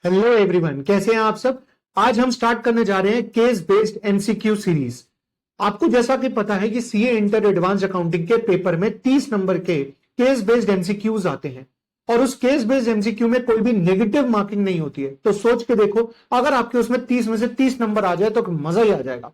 Hello everyone, कैसे हैं आप सब। आज हम स्टार्ट करने जा रहे हैं केस बेस्ड एमसीक्यू सीरीज। आपको जैसा कि पता है कि सीए इंटर एडवांस अकाउंटिंग के पेपर में 30 नंबर के केस बेस्ड एमसीक्यूज आते हैं और उस केस बेस्ड एमसीक्यू में कोई भी नेगेटिव मार्किंग नहीं होती है। तो सोच के देखो, अगर आपके उसमें 30 में से 30 नंबर आ जाए तो मजा ही आ जाएगा।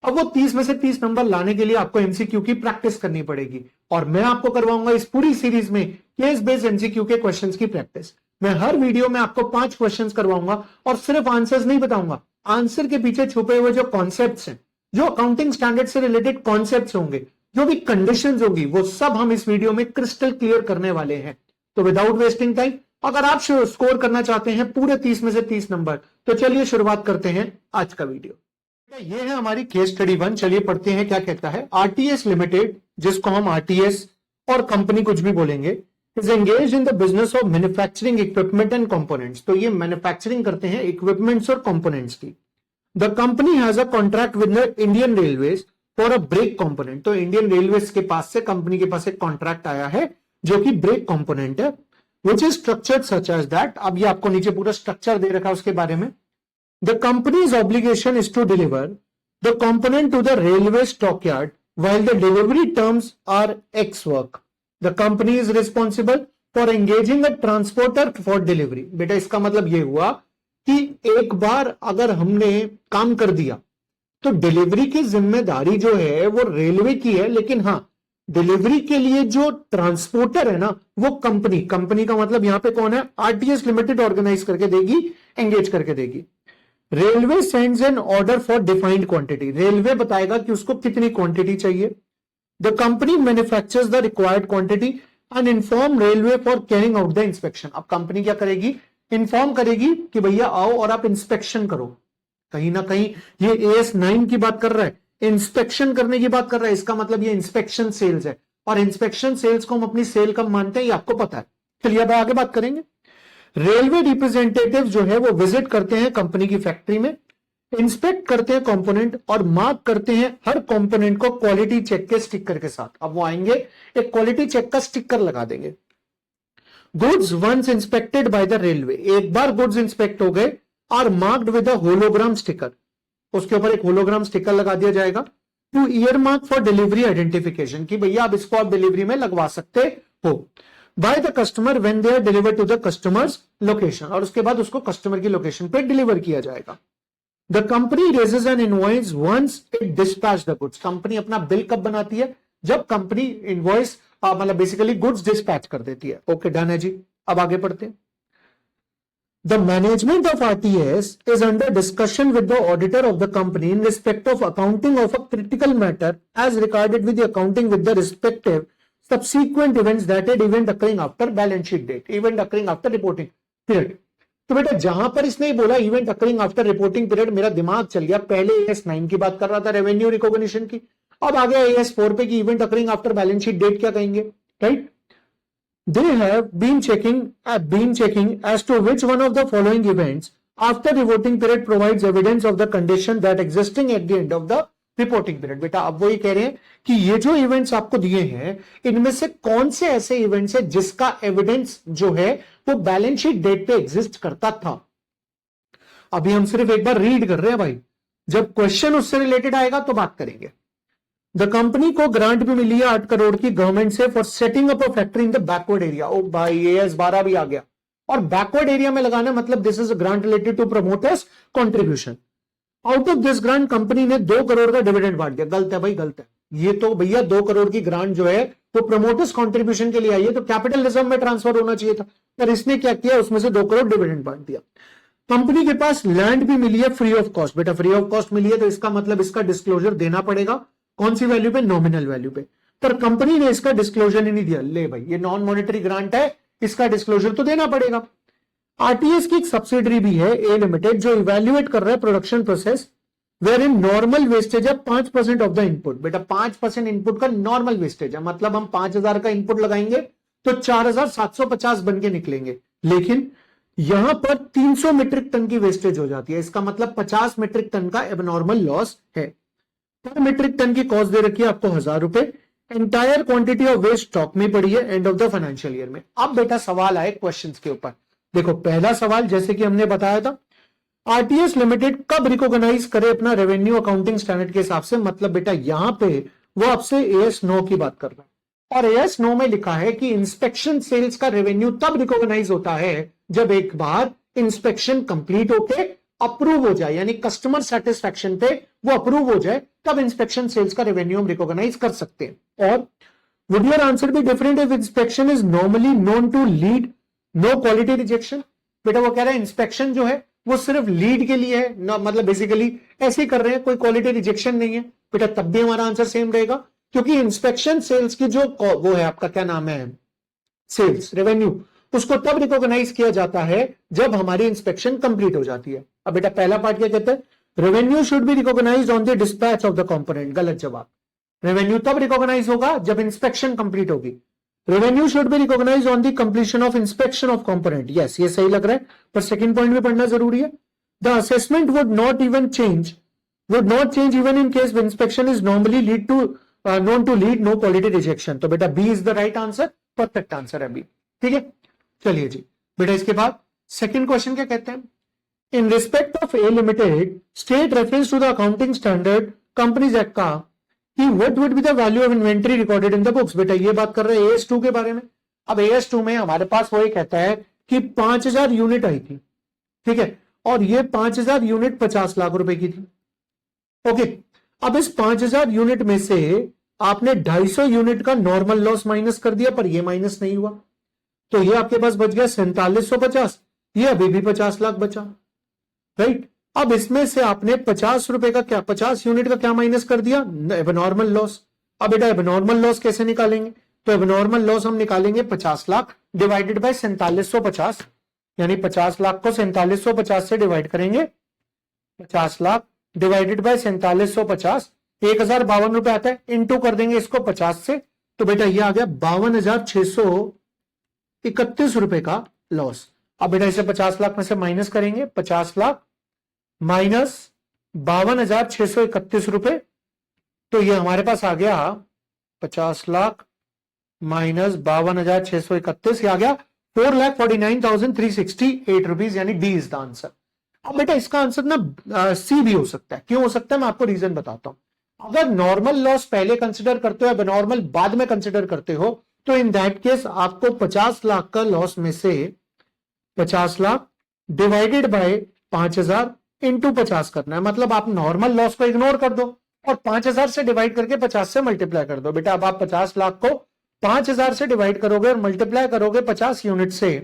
अब वो 30 में से 30 नंबर लाने के लिए आपको एमसीक्यू की प्रैक्टिस करनी पड़ेगी और मैं आपको करवाऊंगा इस पूरी सीरीज में केस बेस्ड एमसीक्यू के क्वेश्चंस की प्रैक्टिस। मैं हर वीडियो में आपको 5 क्वेश्चंस करवाऊंगा और सिर्फ आंसर्स नहीं बताऊंगा, आंसर के पीछे छुपे हुए जो कॉन्सेप्ट्स हैं, जो अकाउंटिंग स्टैंडर्ड से रिलेटेड कॉन्सेप्ट्स होंगे, जो भी कंडीशंस होगी, वो सब हम इस वीडियो में क्रिस्टल क्लियर करने वाले हैं। तो विदाउट वेस्टिंग टाइम, अगर आप स्कोर करना चाहते हैं पूरे 30 में से 30 नंबर, तो चलिए शुरुआत करते हैं आज का वीडियो। ये है हमारी केस स्टडी 1। चलिए पढ़ते हैं क्या कहता है। आरटीएस लिमिटेड, जिसको हम आरटीएस और कंपनी कुछ भी बोलेंगे, is engage in the business of manufacturing equipment and components. तो ये मैन्युफैक्चरिंग करते हैं इक्विपमेंट्स और कंपोनेंट्स की। The company has a contract with the Indian railways for a brake component. तो इंडियन रेलवेज के पास से कंपनी के पास एक कॉन्ट्रैक्ट आया है जो कि ब्रेक कंपोनेंट है, which is structured such as that. अब ये आपको नीचे पूरा स्ट्रक्चर दे रखा है उसके बारे में। The company's obligation is to deliver the component to the railway stockyard while the delivery terms are X work. The company is responsible for engaging a transporter for delivery. बेटा इसका मतलब ये हुआ कि एक बार अगर हमने काम कर दिया तो डिलीवरी की जिम्मेदारी जो है वो रेलवे की है, लेकिन हाँ, डिलीवरी के लिए जो ट्रांसपोर्टर है ना, वो कंपनी का मतलब यहां पे कौन है, आरटीएस लिमिटेड ऑर्गेनाइज करके देगी, एंगेज करके देगी। Railway sends an order for defined quantity. Railway बताएगा कि उसको कितनी क्वांटिटी चाहिए। The company manufactures the required quantity and inform railway for carrying out the inspection. अब कंपनी क्या करेगी, इन्फॉर्म करेगी कि भैया आओ और आप इंस्पेक्शन करो। कहीं ना कहीं ये AS9 की बात कर रहा है, इंस्पेक्शन करने की बात कर रहा है। इसका मतलब ये इंस्पेक्शन सेल्स है और इंस्पेक्शन सेल्स को हम अपनी सेल कब मानते हैं ये आपको पता है। चलिए अब आगे बात करेंगे। रेलवे रिप्रेजेंटेटिव जो है वो विजिट करते हैं कंपनी की फैक्ट्री में, इंस्पेक्ट करते हैं कंपोनेंट और मार्क करते हैं हर कंपोनेंट को क्वालिटी चेक के स्टिकर के साथ। अब वो आएंगे, एक क्वालिटी चेक का स्टिकर लगा देंगे। Goods once inspected by the railway, एक बार गुड्स इंस्पेक्ट हो गए, are marked with a hologram sticker. उसके ऊपर एक होलोग्राम स्टिकर लगा दिया जाएगा। Two year mark for delivery identification, की भैया आप इसको आप डिलीवरी में लगवा सकते हो। By the customer when they are delivered to the customer's location, और उसके बाद उसको कस्टमर की लोकेशन पे डिलीवर किया जाएगा। The company raises an invoice once it dispatch the goods. Company अपना बिल कब बनाती है, जब कंपनी इनवॉइस मतलब बेसिकली गुड्स डिस्पैच कर देती है। ओके डन है जी। अब आगे पढ़ते हैं। The management of RTS is under discussion with the auditor of the company in respect of accounting of a critical matter as regarded with the accounting with the respective subsequent events, that is event occurring after balance sheet date, event occurring after reporting period। तो बेटा जहां पर इसने बोला event occurring after reporting period, मेरा दिमाग चल गया, पहले AS9 की बात कर रहा था रेवेन्यू रिकॉग्निशन की, अब आ गया AS4 पे कि event occurring after balance sheet date क्या कहेंगे, right. They have been checking as to which one of the following events after reporting period provides evidence of the condition that existing at the end of the reporting period. बेटा अब वही कह रहे हैं कि ये जो इवेंट्स आपको दिए हैं, इनमें से कौन से ऐसे इवेंट्स है जिसका एविडेंस जो है वो बैलेंस शीट डेट पे एग्जिस्ट करता था। अभी हम सिर्फ एक बार रीड कर रहे हैं भाई, जब क्वेश्चन उससे रिलेटेड आएगा तो बात करेंगे। द कंपनी को ग्रांट भी मिली है 8 करोड़ की गवर्नमेंट से for setting up a factory in the backward area. ओ भाई AS12 भी आ गया, और बैकवर्ड एरिया में लगाना मतलब this is a grant related to promoters contribution. Out of this grant company ने 2 करोड़ का डिविडेंड बांट दिया। गलत है भाई, गलत है। ये तो भैया 2 करोड़ की ग्रांट जो है वो प्रमोटर्स कंट्रीब्यूशन के लिए आई है, तो कैपिटल रिजर्व में ट्रांसफर होना चाहिए था, पर इसने क्या किया, उसमें से 2 करोड़ डिविडेंड बांट दिया। कंपनी के पास लैंड भी मिली है फ्री ऑफ कॉस्ट। बेटा फ्री ऑफ कॉस्ट मिली है तो इसका मतलब इसका डिस्क्लोजर देना पड़ेगा, कौन सी वैल्यू पे, नॉमिनल वैल्यू पे, पर कंपनी ने इसका डिस्क्लोजर नहीं दिया। ले भाई ये नॉन मॉनेटरी ग्रांट है, इसका डिस्क्लोजर तो देना पड़ेगा। आरटीएस की एक सब्सिडरी भी है ए लिमिटेड जो इवैल्यूएट कर रहा है production process where in normal wastage है 5% ऑफ द इनपुट। बेटा 5% इनपुट का नॉर्मल वेस्टेज है, मतलब हम 5000 का इनपुट लगाएंगे तो 4750 बन के निकलेंगे, लेकिन यहां पर 300 मीट्रिक टन की वेस्टेज हो जाती है। इसका मतलब 50 मीट्रिक टन का एबनॉर्मल लॉस है। पर मीट्रिक टन की कॉस्ट दे रखी है आपको 1000 रुपए। Entire quantity of waste stock में पड़ी है end of the financial year में। अब बेटा सवाल आए क्वेश्चंस के ऊपर, देखो पहला सवाल जैसे कि हमने बताया था, आरटीएस लिमिटेड कब रिकॉग्नाइज करे अपना रेवेन्यू अकाउंटिंग स्टैंडर्ड के हिसाब से, मतलब बेटा यहां पे वो आपसे एएस 9 की बात कर रहा है, और एएस 9 में लिखा है कि इंस्पेक्शन सेल्स का रेवेन्यू तब रिकॉग्नाइज होता है जब एक बार इंस्पेक्शन कंप्लीट होके अप्रूव हो जाए, यानी कस्टमर सेटिस्फैक्शन पे वो अप्रूव हो जाए, तब इंस्पेक्शन सेल्स का रेवेन्यू हम रिकॉग्नाइज कर सकते हैं। और would your answer be different if inspection is normally known to lead no quality rejection? बेटा वो कह रहा है इंस्पेक्शन जो है वो सिर्फ लीड के लिए है ना, मतलब बेसिकली ऐसे ही कर रहे हैं, कोई क्वालिटी रिजेक्शन नहीं है। बेटा तब भी हमारा आंसर सेम रहेगा, क्योंकि इंस्पेक्शन सेल्स की जो वो है आपका क्या नाम है, सेल्स रेवेन्यू, उसको तब रिकॉग्नाइज किया जाता है जब हमारी इंस्पेक्शन कंप्लीट हो जाती है। अब बेटा पहला पार्ट क्या कहते हैं, revenue should be recognise on the dispatch of the component, गलत जवाब। रेवेन्यू तब रिकॉग्नाइज होगा जब इंस्पेक्शन कंप्लीट होगी। Revenue should be recognise on the completion of inspection of component, yes ये सही लग रहा है, पर सेकंड पॉइंट भी पढ़ना जरूरी है। The assessment would not change even in case inspection is normally lead to known to lead no quality rejection। तो बेटा B is the right answer, perfect answer है बी। ठीक है, चलिए जी बेटा इसके बाद सेकंड क्वेश्चन क्या कहते हैं, in respect of a limited state reference to the accounting standard companies act का कि what would be the value of inventory recorded in the books. बेटा ये बात कर रहे हैं एएस 2 के बारे में। अब एएस 2 में हमारे पास वही कहता है कि 5000 यूनिट आई थी, ठीक है, और ये 5000 यूनिट 50 लाख रुपए की थी। ओके, अब इस 5000 यूनिट में से आपने 250 यूनिट का नॉर्मल लॉस माइनस कर दिया, पर ये माइनस नहीं हुआ, तो ये आपके पास बच गया 4750, ये अभी भी 50 लाख बचा, राइट। अब इसमें से आपने 50 रुपए का क्या, 50 यूनिट का क्या माइनस कर दिया, एबनॉर्मल लॉस। अब बेटा एबनॉर्मल लॉस कैसे निकालेंगे, तो एबनॉर्मल लॉस हम निकालेंगे 50 लाख डिवाइडेड बाय 4750, यानी 50 लाख को 4750 से डिवाइड करेंगे, 50 लाख डिवाइडेड बाय 4750, 1052 रुपए आता है, इनटू कर देंगे इसको 50 से, तो बेटा ये आ गया 52,631 रुपए का लॉस। अब बेटा इसे 50 लाख में से माइनस करेंगे, 50 लाख माइनस 52,631 रुपए, तो ये हमारे पास आ गया 50 लाख माइनस 52,631, ये आ गया 4,49,368 रुपीज, यानी डी इज द आंसर। अब बेटा इसका आंसर ना सी भी हो सकता है, क्यों हो सकता है मैं आपको रीजन बताता हूं। अगर नॉर्मल लॉस पहले कंसिडर करते हो या नॉर्मल बाद में कंसिडर करते हो, तो इन दैट केस आपको 50 लाख का लॉस में से 50 लाख डिवाइडेड बाय 5000 इंटू 50 करना है, मतलब आप नॉर्मल लॉस को इग्नोर कर दो और 5000 से डिवाइड करके 50 से मल्टीप्लाई कर दो। बेटा अब आप 50 लाख को 5000 से डिवाइड करोगे और मल्टीप्लाई करोगे 50 यूनिट से,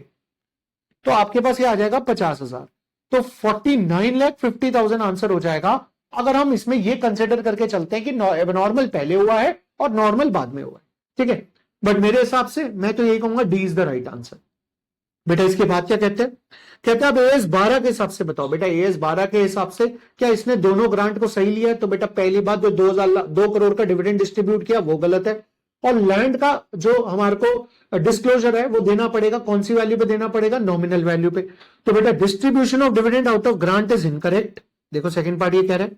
तो आपके पास ये आ जाएगा 50,000, तो 49,50,000 आंसर हो जाएगा, अगर हम इसमें ये कंसिडर करके चलते हैं कि नॉर्मल पहले हुआ है और नॉर्मल बाद में हुआ है, ठीक है। बट मेरे हिसाब से मैं तो यही कहूंगा D is the right answer. बेटा इसके बाद क्या कहते हैं, कहते हैं अब एएस 12 के हिसाब से बताओ। बेटा एएस 12 के हिसाब से क्या इसने दोनों ग्रांट को सही लिया है, तो बेटा पहली बात जो 2 करोड़ का डिविडेंड डिस्ट्रीब्यूट किया वो गलत है, और लैंड का जो हमारे को डिस्क्लोजर है वो देना पड़ेगा, कौन सी वैल्यू पे देना पड़ेगा, नॉमिनल वैल्यू पे। तो बेटा distribution of dividend out of grant is incorrect, देखो सेकंड पार्ट ये कह रहे हैं,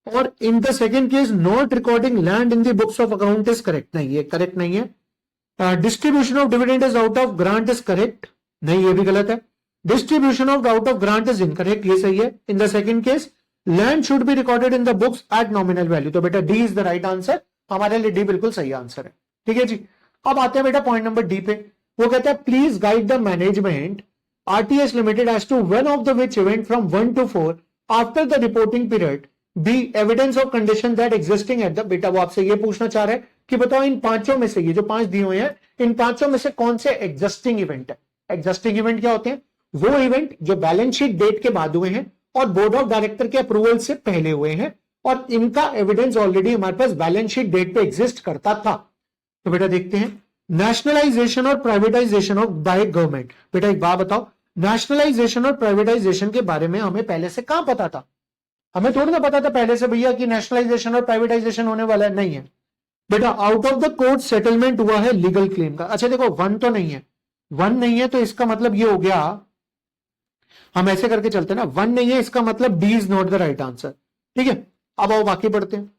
और in the second case not recording land in the books of account is correct, नहीं ये करेक्ट नहीं है। Distribution of dividend is out of grant is correct, नहीं ये भी गलत है। Distribution of out of grant is incorrect, ये सही है। In the second case land should be recorded in the books at nominal value, तो बेटा D is the right answer, हमारे लिए डी बिल्कुल सही आंसर है, ठीक है जी। अब आते हैं बेटा पॉइंट नंबर डी पे, वो कहता है please guide the management RTS limited as to one of the which event from 1 to 4 after the reporting period be evidence of condition that existing at the. बेटा वो आपसे ये पूछना चाह रहे हैं कि बताओ इन पांचों में से, ये जो 5 दिए हुए हैं, इन पांचों में से कौन से एग्जिस्टिंग इवेंट है। एग्जिस्टिंग इवेंट क्या होते हैं, वो इवेंट जो बैलेंस शीट डेट के बाद हुए हैं और बोर्ड ऑफ डायरेक्टर के अप्रूवल से पहले हुए हैं, और इनका एविडेंस ऑलरेडी हमारे पास बैलेंस शीट डेट पे एग्जिस्ट करता था। तो बेटा देखते हैं, नेशनलाइजेशन और प्राइवेटाइजेशन ऑफ बाय गवर्नमेंट। बेटा एक बात बताओ, नेशनलाइजेशन और प्राइवेटाइजेशन के बारे में हमें पहले से कहां पता था, हमें थोड़ी ना पता था पहले से भैया कि नेशनलाइजेशन और प्राइवेटाइजेशन होने वाला है, नहीं है। बेटा out of the court settlement हुआ है लीगल क्लेम का। अच्छा देखो 1 तो नहीं है, 1 नहीं है, तो इसका मतलब ये हो गया, हम ऐसे करके चलते ना, 1 नहीं है इसका मतलब D is not the right answer, ठीक है। अब आओ बाकी पढ़ते हैं।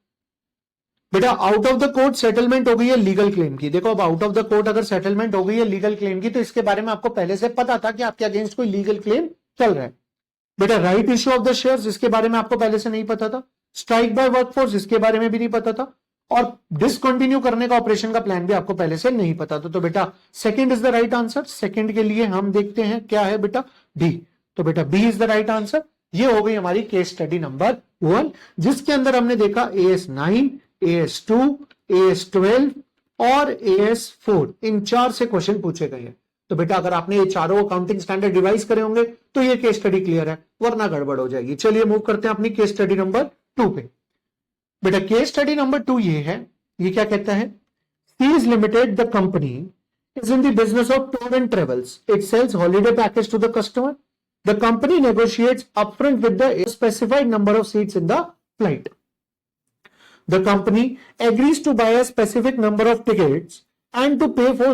बेटा out of the court settlement हो गई है लीगल क्लेम की। देखो अब आउट ऑफ द कोर्ट अगर सेटलमेंट हो गई है लीगल क्लेम की, तो इसके बारे में आपको पहले से पता था कि आपके अगेंस्ट कोई लीगल क्लेम चल रहा है। बेटा right issue of the shares, इसके बारे में आपको पहले से नहीं पता था। स्ट्राइक बाय वर्कफोर्स, इसके बारे में भी नहीं पता था। और डिसकंटिन्यू करने का ऑपरेशन का प्लान भी आपको पहले से नहीं पता था। तो बेटा second is the right answer. Second के लिए हम देखते हैं क्या है बेटा, डी। तो बेटा B is the right answer. ये हो गई हमारी केस स्टडी नंबर 1, जिसके अंदर हमने देखा AS9, AS2, AS12 और AS4, इन 4 से क्वेश्चन पूछे गए हैं। तो बेटा अगर आपने ये चारों अकाउंटिंग स्टैंडर्ड रिवाइज करे होंगे तो ये केस स्टडी क्लियर है, वरना गड़बड़ हो जाएगी। चलिए मूव करते हैं अपनी केस स्टडी नंबर 2 पे। बेटा केस स्टडी नंबर 2 ये है, ये क्या कहता है, Seas limited the company is in the business of tour and travels, it sells holiday package to the customer, the company negotiates upfront with the specified number of seats in the flight, the company agrees to buy a specific number of tickets and to pay for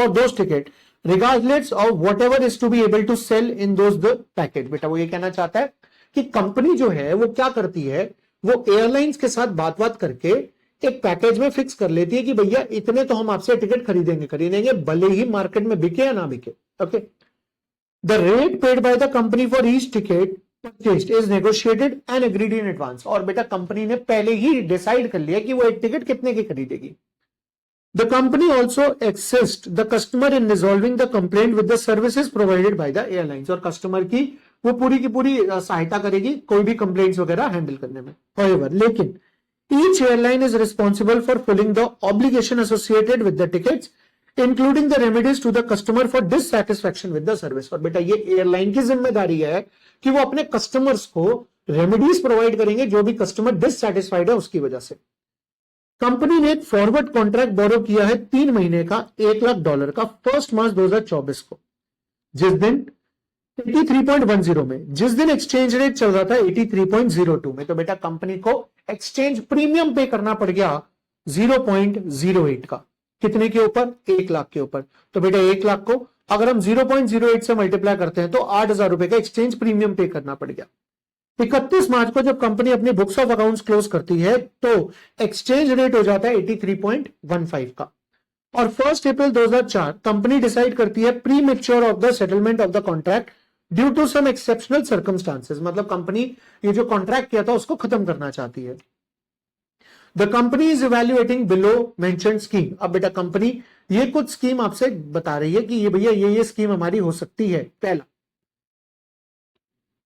those tickets regardless of whatever is to be able to sell in those the package। बेटा वो ये कहना चाहता है कि company जो है वो क्या करती है, वो एयरलाइंस के साथ बात करके एक पैकेज में फिक्स कर लेती है कि भैया इतने तो हम आपसे टिकट खरीदेंगे भले ही मार्केट में बिके या ना बिके। Okay, the rate paid by the company for each ticket purchased is negotiated and agreed in advance। और बेटा कंपनी ने पहले ही डिसाइड कर लिया कि वो एक टिकट कितने की खरीदेगी। The company also assists the customer in resolving the complaint with the services provided by the airlines। और कस्टमर की वो पूरी की पूरी सहायता करेगी कोई भी कंप्लेंट्स वगैरह हैंडल करने में। However, लेकिन each airline is responsible for fulfilling the obligation associated with the tickets including the remedies to the customer for dissatisfaction with the service. और बेटा ये एयरलाइन की जिम्मेदारी है कि वो अपने कस्टमर्स को रेमेडीज प्रोवाइड करेंगे जो भी कस्टमर डिससैटिस्फाइड है उसकी वजह से। कंपनी ने एक फॉरवर्ड कॉन्ट्रैक्ट बोरो किया है 3 महीने का $1 लाख का 1 मार्च 2024 को, जिस दिन 83.10 में, जिस दिन एक्सचेंज रेट चल रहा था 83.02 में। तो बेटा कंपनी को एक्सचेंज प्रीमियम पे करना पड़ गया 0.08 का, कितने के ऊपर, 1 लाख के ऊपर। तो बेटा 1 लाख को अगर हम 0.08 से मल्टीप्लाई करते हैं तो 8,000 रुपए का एक्सचेंज प्रीमियम पे करना पड़ गया। 31 मार्च को जब कंपनी अपनी बुक्स ऑफ अकाउंट्स क्लोज करती है तो एक्सचेंज रेट हो जाता है 83.15 का। और 1 अप्रैल 2004 कंपनी डिसाइड करती है premature of the settlement of the contract due to some exceptional circumstances. मतलब कंपनी ये जो कॉन्ट्रैक्ट किया था उसको खत्म करना चाहती है। The company is evaluating below mentioned scheme. अब बेटा कंपनी ये कुछ स्कीम आपसे बता रही है कि ये भैया ये स्कीम हमारी हो सकती है। पहला,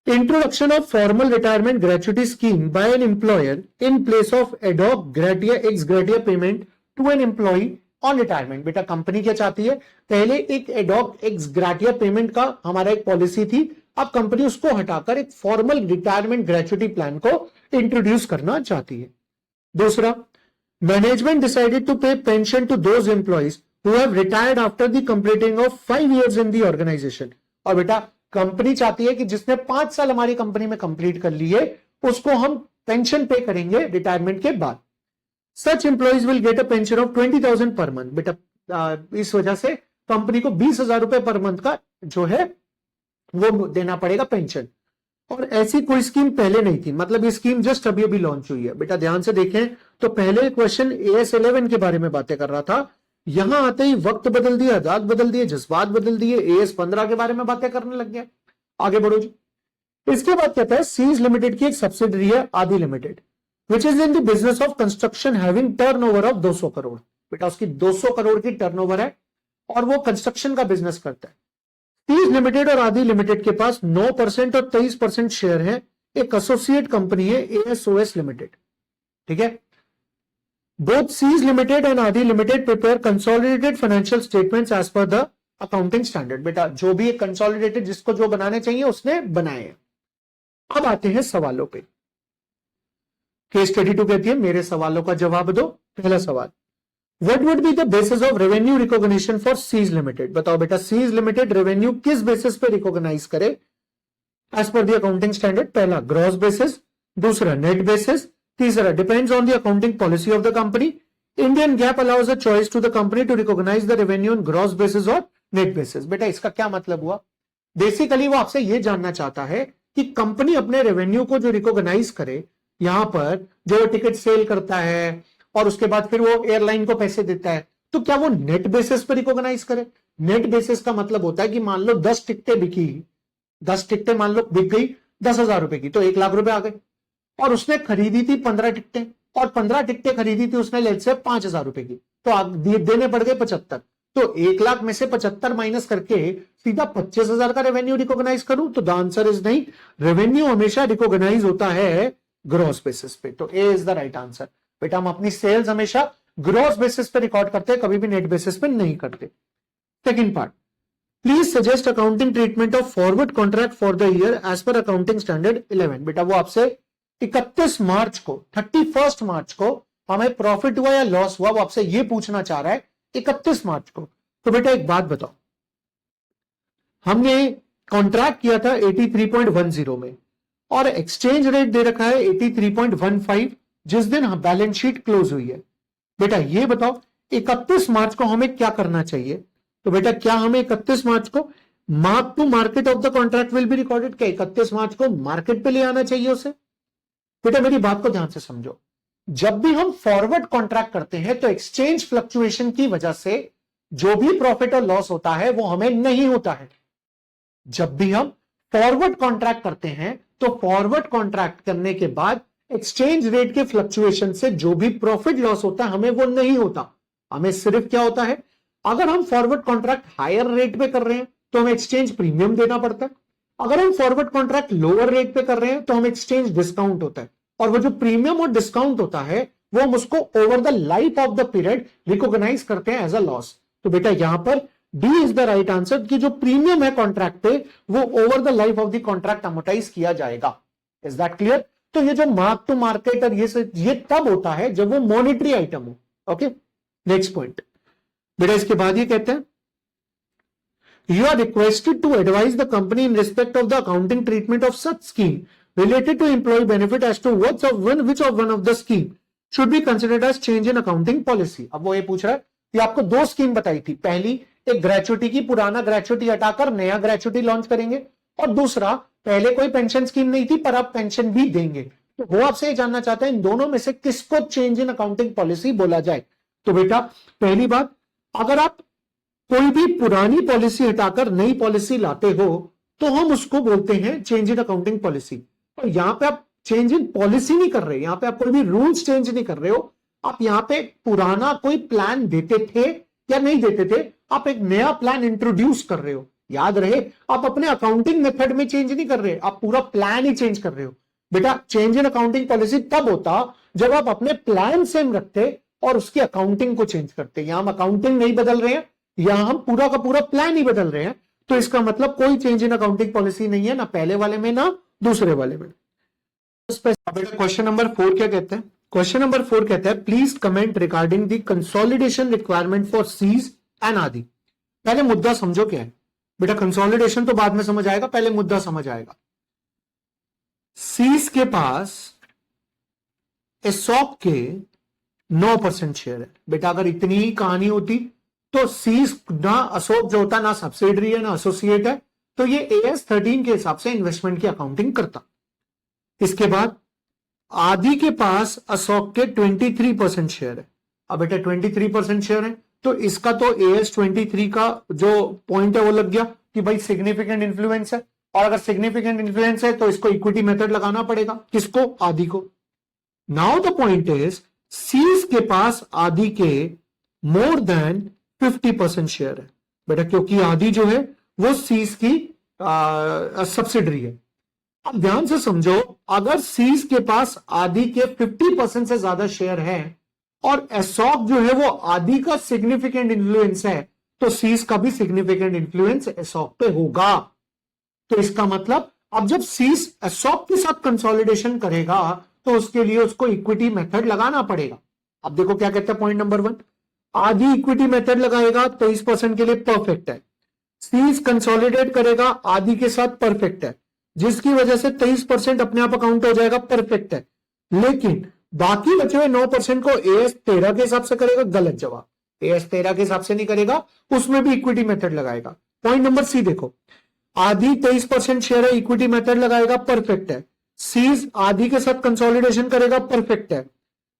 introduction of formal retirement gratuity scheme by an employer in place of ad hoc gratia ex gratia payment to an employee on retirement. बेटा कंपनी क्या चाहती है, पहले एक एडॉक एक्स ग्रेटिया पेमेंट का हमारा एक पॉलिसी थी, अब कंपनी उसको हटाकर एक फॉर्मल रिटायरमेंट ग्रेच्युटी प्लान को इंट्रोड्यूस करना चाहती है। दूसरा, management decided to pay pension to those employees who have retired after the completing of 5 years in the organisation. और बेटा कंपनी चाहती है कि जिसने 5 साल हमारी कंपनी में कंप्लीट कर लिए उसको हम पेंशन पे करेंगे रिटायरमेंट के बाद। Such employees will get a pension of 20,000 per month. बेटा इस वजह से कंपनी को 20,000 रुपए पर मंथ का जो है वो देना पड़ेगा पेंशन। और ऐसी कोई स्कीम पहले नहीं थी, मतलब ये स्कीम जस्ट अभी अभी लॉन्च हुई है। बेटा ध्यान से देखें तो पहले क्वेश्चन AS11 के बारे में बातें कर रहा था, यहां आते ही वक्त बदल दिया, हालात बदल दिए, जज्बात बदल दिए, AS15 के बारे में बातें करने लग गया। आगे बढ़ो जी। इसके बाद कहता है सीज लिमिटेड की एक सब्सिडरी है आदि limited which is in the business of construction having turnover of 200 crore. बेटा उसकी 200 करोड़ की टर्नओवर है और वो कंस्ट्रक्शन का बिजनेस करता है। सीज लिमिटेड और आदि लिमिटेड के पास 9% और 23% शेयर है। एक एसोसिएट कंपनी है ASOS लिमिटेड। ठीक है, both Seas limited and Aadi limited prepare consolidated financial statements as per the accounting standard. बेटा जो भी एक कंसोलिडेटेड जिसको जो बनाने चाहिए उसने बनाए हैं। अब आते हैं सवालों पे। केस स्टडी 2 कहती है मेरे सवालों का जवाब दो। पहला सवाल, What would be the basis of revenue recognition for Seas Limited? बताओ बेटा Seas Limited रेवेन्यू किस बेसिस पे रिकॉग्नाइज करे as per the accounting standard? पहला ग्रॉस बेसिस, दूसरा नेट बेसिस, तीसरा depends on the accounting policy of the company. Indian GAAP allows a choice to the company to recognise the revenue on gross basis और net basis. बेटा इसका क्या मतलब हुआ, basically वो आपसे ये जानना चाहता है कि कंपनी अपने रेवेन्यू को जो रिकॉग्नाइज करे, यहां पर जो टिकट सेल करता है और उसके बाद फिर वो एयरलाइन को पैसे देता है, तो क्या वो नेट बेसिस पर रिकॉग्नाइज करे? नेट बेसिस का मतलब होता है कि मान लो 10 टिकटें बिकी, 10 टिकटें मान लो बिक गई 10,000 रुपए की, तो 1 लाख रुपए आ गए। और उसने खरीदी थी 15 टिकटें, और 15 टिकटें खरीदी थी उसने लेट से 5,000 रुपए की, तो आप देने पड़ गए 75। तो 1 लाख में से 75 माइनस करके सीधा 25,000 का रेवेन्यू रिकॉग्नाइज करूं? तो द आंसर इज नहीं, रेवेन्यू हमेशा रिकॉग्नाइज होता है ग्रॉस बेसिस पे। तो ए इज द राइट आंसर। बेटा हम अपनी सेल्स हमेशा ग्रॉस बेसिस पे रिकॉर्ड करते हैं, कभी भी नेट बेसिस पे नहीं करते। Second part, please suggest accounting treatment of forward contract for the year as per accounting standard 11। बेटा वो आपसे 31 मार्च को, 31 मार्च को हमें प्रॉफिट हुआ या लॉस हुआ, वो आपसे ये पूछना चाह रहा है 31 मार्च को। तो बेटा एक बात बताओ, हमने कॉन्ट्रैक्ट किया था 83.10 में और एक्सचेंज रेट दे रखा है 83.15 जिस दिन बैलेंस शीट क्लोज हुई है। बेटा ये बताओ 31 मार्च को हमें क्या करना चाहिए? तो बेटा क्या हमें 31 मार्च को mark to market of the contract will be recorded, क्या 31 मार्च को मार्केट पे ले आना चाहिए उसे? बेटा मेरी बात को ध्यान से समझो, जब भी हम फॉरवर्ड कॉन्ट्रैक्ट करते हैं तो एक्सचेंज फ्लक्चुएशन की वजह से जो भी प्रॉफिट और लॉस होता है वो हमें नहीं होता है। जब भी हम फॉरवर्ड कॉन्ट्रैक्ट करते हैं तो फॉरवर्ड कॉन्ट्रैक्ट करने के बाद एक्सचेंज रेट के फ्लक्चुएशन से जो भी प्रॉफिट लॉस होता है हमें वो नहीं होता। हमें सिर्फ क्या होता है, अगर हम फॉरवर्ड कॉन्ट्रैक्ट हायर रेट पे कर रहे हैं तो हमें एक्सचेंज प्रीमियम देना पड़ता है, अगर हम फॉरवर्ड कॉन्ट्रैक्ट लोअर रेट पे कर रहे हैं तो हमें एक्सचेंज डिस्काउंट होता है, और वो जो प्रीमियम और डिस्काउंट होता है वो हम उसको over the life of the period recognise करते हैं एज अ लॉस। तो बेटा यहां पर D is the right answer कि जो प्रीमियम है कॉन्ट्रैक्ट पे वो over the life of the contract amortise किया जाएगा। Is that clear? तो ये जो मार्क टू मार्केट और ये तब होता है जब वो मॉनेटरी आइटम हो। ओके, नेक्स्ट पॉइंट बेटा, इसके बाद ये कहते हैं you are requested to advise the company in respect of the accounting treatment of such scheme related to employee benefit as to which of one of the scheme should be considered as change in accounting policy। अब वो ये पूछ रहा है कि आपको दो scheme बताई थी, पहली एक ग्रेचुटी की, पुराना ग्रेचुटी हटाकर नया ग्रेचुटी लॉन्च करेंगे, और दूसरा पहले कोई पेंशन स्कीम नहीं थी पर आप पेंशन भी देंगे। तो वो आपसे ये जानना चाहते हैं इन दोनों में से किसको चेंज इन अकाउंटिंग पॉलिसी बोला जाए। तो बेटा पहली बात, अगर आप कोई भी पुरानी पॉलिसी हटाकर नई पॉलिसी लाते हो तो हम उसको बोलते हैं चेंज इन अकाउंटिंग पॉलिसी। और यहां पे आप चेंज इन पॉलिसी नहीं कर रहे, यहां पे आप कोई भी रूल्स चेंज नहीं कर रहे हो, आप यहां पे पुराना कोई प्लान देते थे या नहीं देते थे, आप एक नया प्लान इंट्रोड्यूस कर रहे हो। याद रहे, आप अपने अकाउंटिंग मेथड में चेंज नहीं कर रहे, आप पूरा प्लान ही चेंज कर रहे हो। बेटा चेंज इन अकाउंटिंग पॉलिसी तब होता जब आप अपने प्लान सेम रखते और उसकी अकाउंटिंग को चेंज करते। यहां हम अकाउंटिंग नहीं बदल रहे हैं, यहां हम पूरा का पूरा प्लान ही बदल रहे हैं, तो इसका मतलब कोई चेंज इन अकाउंटिंग पॉलिसी नहीं है, ना पहले वाले में ना दूसरे वाले में। क्वेश्चन नंबर 4 क्या कहते हैं? क्वेश्चन नंबर 4 कहता है please comment regarding the consolidation requirement for Seas and Aadi. पहले मुद्दा समझो क्या है बेटा, कंसोलिडेशन तो बाद में समझ आएगा, पहले मुद्दा समझ आएगा। सीज के पास एसॉप के 9% शेयर है। बेटा अगर इतनी ही कहानी होती तो सीज ना अशोक जो होता ना सब्सिडरी है ना एसोसिएट है, तो ये AS 13 के हिसाब से इन्वेस्टमेंट की अकाउंटिंग करता। इसके बाद आदि के पास अशोक के 23% शेयर है। अब बेटा 23% शेयर है तो इसका तो AS 23 का जो पॉइंट है वो लग गया कि भाई सिग्निफिकेंट इन्फ्लुएंस है, और अगर सिग्निफिकेंट इन्फ्लुएंस है तो इसको इक्विटी मेथड लगाना पड़ेगा। किसको? आदि को। Now the point is Seas के पास आदि के मोर देन 50% शेयर है। बेटा क्योंकि आदि जो है वो सीज की सब्सिडरी है। अब ध्यान से समझो, अगर सीज के पास आदि के 50% से ज्यादा शेयर है और एसॉप जो है वो आदि का सिग्निफिकेंट इन्फ्लुएंस है, तो सीज का भी सिग्निफिकेंट इन्फ्लुएंस एसॉप पे होगा। तो इसका मतलब अब जब सीज एसॉप के साथ कंसोलिडेशन करेगा तो उसके लिए उसको इक्विटी मेथड लगाना पड़ेगा। अब देखो क्या कहते हैं पॉइंट नंबर 1, आदि इक्विटी मेथड लगाएगा 23% के लिए परफेक्ट है, सीज कंसोलिडेट करेगा आदि के साथ परफेक्ट है, जिसकी वजह से 23% अपने आप अकाउंट हो जाएगा, परफेक्ट है। लेकिन बाकी बचे हुए 9% को AS 13 के हिसाब से करेगा, गलत जवाब। AS 13 के हिसाब से नहीं करेगा, उसमें भी इक्विटी मेथड लगाएगा। पॉइंट नंबर C देखो, आदि 23% शेयर है, इक्विटी मेथड लगाएगा, परफेक्ट है। सीज आदि के साथ कंसोलिडेशन करेगा, परफेक्ट है।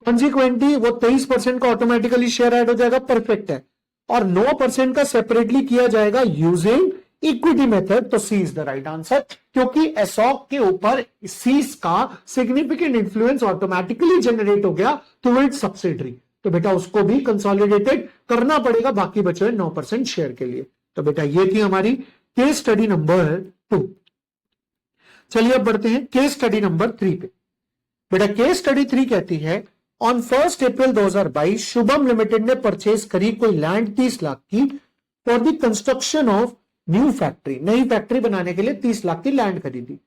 कॉन्सिक्वेंटली वो 23% का ऑटोमेटिकली शेयर ऐड हो जाएगा, परफेक्ट है। और 9% का सेपरेटली किया जाएगा यूजिंग इक्विटी मेथड, तो सी इज द राइट आंसर, क्योंकि एसॉक के ऊपर सीज का सिग्निफिकेंट इंफ्लुएंस ऑटोमेटिकली जनरेट हो गया टू इट्स सब्सिडरी, तो बेटा उसको भी कंसोलिडेटेड करना पड़ेगा बाकी बचे हुए 9% शेयर के लिए। तो बेटा ये थी हमारी केस स्टडी नंबर 2। चलिए अब बढ़ते हैं केस स्टडी नंबर 3 पे। बेटा केस स्टडी 3 कहती है ऑन 1 अप्रैल 2022 शुभम लिमिटेड ने परचेज करी कोई लैंड 30 लाख की for the construction of new factory, नई फैक्ट्री बनाने के लिए 30 लाख की लैंड खरीदी।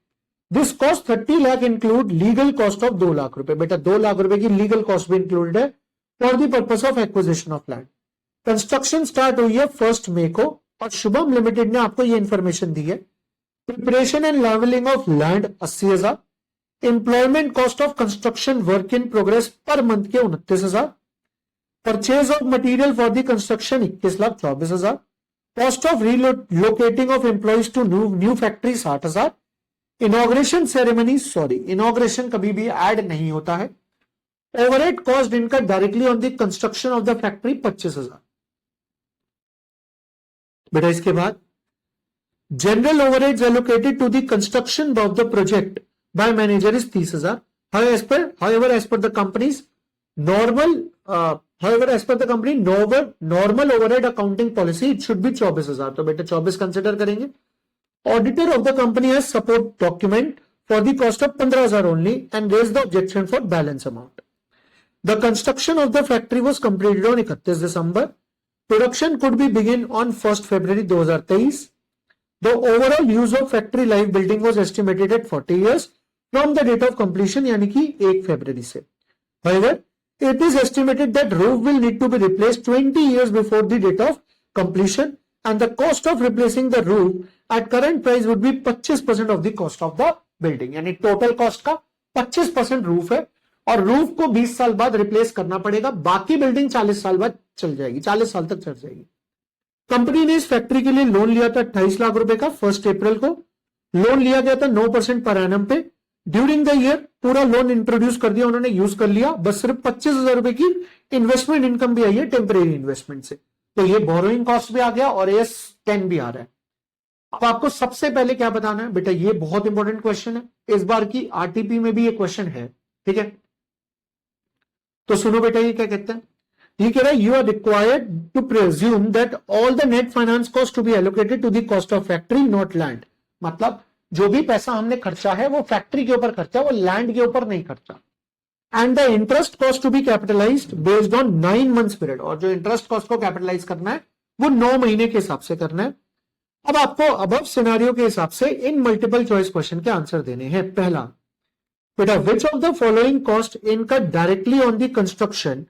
This cost 30 lakh include legal cost of 2 lakh रुपए, बेटा 2 लाख रुपए की लीगल कॉस्ट भी इंक्लूडेड है for the purpose of acquisition of land. Construction start हुई है 1 मई को और शुभम लिमिटेड ने आपको ये इंफॉर्मेशन दी है। Preparation and levelling of land 80,000, employment cost of construction work in progress per month के 29,000, purchase of material for the construction 21,24,000, cost of relocating of employees to new factory 60,000, inauguration ceremony, sorry inauguration कभी भी add नहीं होता है, overhead cost इनका directly on the construction of the factory 25,000। बेटा इसके बाद general overheads allocated to the construction of the project by manager is 30,000. However, as per the company's normal overhead accounting policy, it should be 24,000. तो बेटा 24 consider करेंगे। Auditor of the company has support document for the cost of 15,000 only and raised the objection for balance amount. The construction of the factory was completed on 31 December. Production could be begin on 1 February 2023. The overall use of factory live building was estimated at 40 years. From the date of completion यानी कि 1 फरवरी से। However, it is estimated that roof will need to be replaced 20 years before the date of completion and the cost of replacing the roof at current price would be 25% of the cost of the building, यानी total cost का 25% roof है और roof को 20 साल बाद replace करना पड़ेगा, बाकी बिल्डिंग 40 साल बाद चल जाएगी, 40 साल तक चल जाएगी। कंपनी ने इस फैक्ट्री के लिए लोन लिया था 28 लाख रुपए का 1 अप्रैल को। लोन लिया गया था 9% पर एनम पे। ड्यूरिंग द ईयर पूरा लोन इंट्रोड्यूस कर दिया, उन्होंने यूज कर लिया, बस सिर्फ 25,000 रुपए की इन्वेस्टमेंट इनकम भी आई है टेम्परेरी इन्वेस्टमेंट से, तो ये बोरोइंग कॉस्ट भी आ गया और एस 10 भी आ रहा है। अब आपको सबसे पहले क्या बताना है बेटा, ये बहुत इंपॉर्टेंट क्वेश्चन है, इस बार की आरटीपी में भी ये क्वेश्चन है, ठीक है। तो सुनो बेटा ये क्या कहते हैं, ये कह रहा है you are required to presume that all the net finance cost to be allocated to the cost of factory not land, मतलब जो भी पैसा हमने खर्चा है वो फैक्ट्री के ऊपर खर्चा, वो लैंड के ऊपर नहीं खर्चा। And the interest cost to be capitalised based on 9 months period, और जो इंटरेस्ट कॉस्ट को कैपिटलाइज करना है वो 9 महीने के हिसाब से करना है। अब आपको अबव सिनेरियो के हिसाब से इन मल्टीपल चॉइस क्वेश्चन के आंसर देने हैं। पहला बेटा, which of the following cost incurred directly on the construction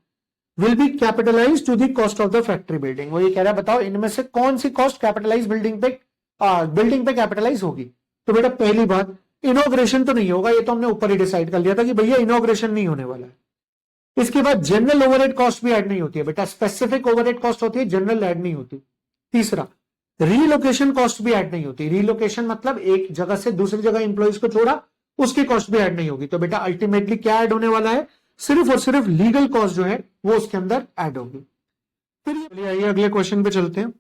will be capitalise to the cost of the factory building, वो ये कह रहा है बताओ इनमें से कौन सी कॉस्ट कैपिटलाइज बिल्डिंग पे कैपिटलाइज होगी। तो बेटा पहली बात, इनॉग्रेशन तो नहीं होगा, ये तो हमने ऊपर ही डिसाइड कर लिया था कि भैया इनॉग्रेशन नहीं होने वाला है। इसके बाद जनरल ओवरहेड कॉस्ट भी ऐड नहीं होती है बेटा, स्पेसिफिक ओवरहेड कॉस्ट होती है, जनरल ऐड नहीं होती। तीसरा, रीलोकेशन कॉस्ट भी ऐड नहीं होती, रीलोकेशन मतलब एक जगह से दूसरी जगह इंप्लॉइज को छोड़ा, उसकी कॉस्ट भी ऐड नहीं होगी। तो बेटा अल्टीमेटली क्या ऐड होने वाला है, सिर्फ और सिर्फ लीगल कॉस्ट जो है वो उसके अंदर ऐड होगी। फिर आइए अगले क्वेश्चन पे चलते हैं।